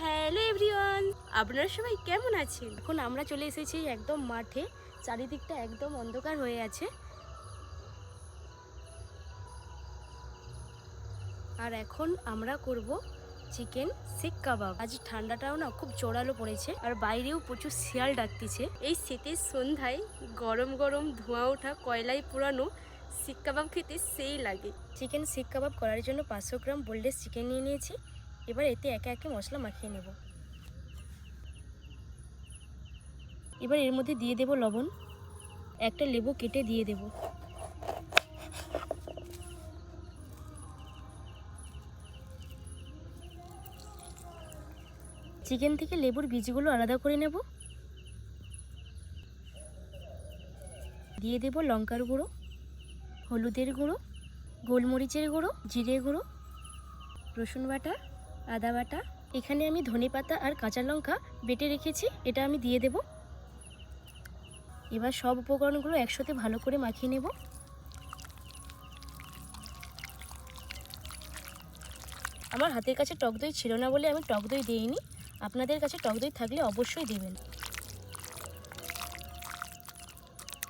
Hello everyone, আপনারা সবাই কেমন আছেন? এখন আমরা চলে এসেছি একদম মাঠে। চারিদিকটা একদম অন্ধকার হয়ে আছে। আর এখন আমরা করব চিকেন শিক কাবাব। আজ ঠান্ডাটাও না খুব জোরালো পড়েছে, আর বাইরেও প্রচুর শিয়াল ডাকতেছে। এই শীতের সন্ধ্যায় গরম গরম ধোঁয়া ওঠা কয়লায় পোড়ানো শিক কাবাব খেতে সেই লাগে। চিকেন শিক কাবাব করার জন্য 500 গ্রাম বোনলেস চিকেন নিয়ে নিয়েছি। এবার এতে একে একে মশলা মাখিয়ে নেব। এবার এর মধ্যে দিয়ে দেব লবণ, একটা লেবু কেটে দিয়ে দেব। চিকেন থেকে লেবুর বীজগুলো আলাদা করে নেব। দিয়ে দেব লঙ্কার গুঁড়ো, হলুদের গুঁড়ো, গোলমরিচের গুঁড়ো, জিরে গুঁড়ো, রসুন বাটা, আদা বাটা। এখানে আমি ধনেপাতা আর কাঁচা লঙ্কা বেটে রেখেছি, এটা আমি দিয়ে দেব। এবার সব উপকরণগুলো একসাথে ভালো করে মাখিয়ে নেব। আমার হাতের কাছে টক দই ছিল না বলে আমি টক দই দিইনি। আপনাদের কাছে টক দই থাকলে অবশ্যই দেবেন।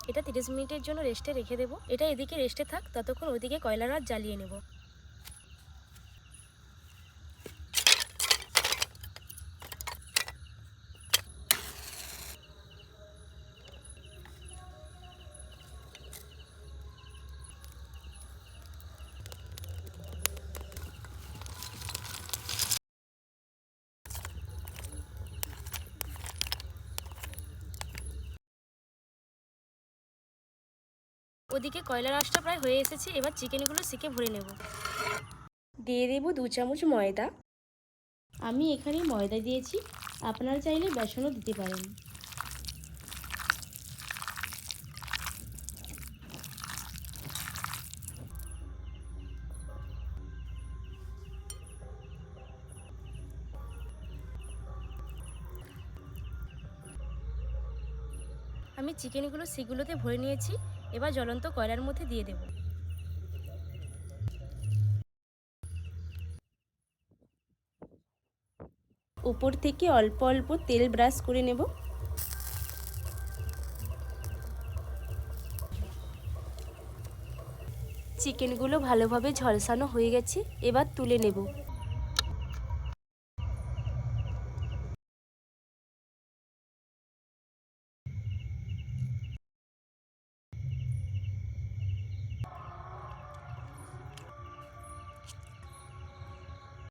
এটা 30 মিনিটের জন্য রেস্টে রেখে দেবো। এটা এদিকে রেস্টে থাক, ততক্ষণ ওইদিকে কয়লার আঁচ জ্বালিয়ে নেব। ওদিকে কয়লার আঁচটা প্রায় হয়ে এসেছে। এবার চিকেনগুলো শিকে ভরে নেব। দিয়ে দেব 2 চামচ ময়দা। আমি এখানে ময়দা দিয়েছি, আপনারা চাইলে বেসনও দিতে পারেন। আমি চিকেনগুলো শিকগুলোতে ভরে নিয়েছি। এবার জ্বলন্ত কয়লার মধ্যে দিয়ে দেব। উপর থেকে অল্প অল্প তেল ব্রাশ করে নেব। চিকেনগুলো ভালোভাবে ঝলসানো হয়ে গেছে, এবার তুলে নেব।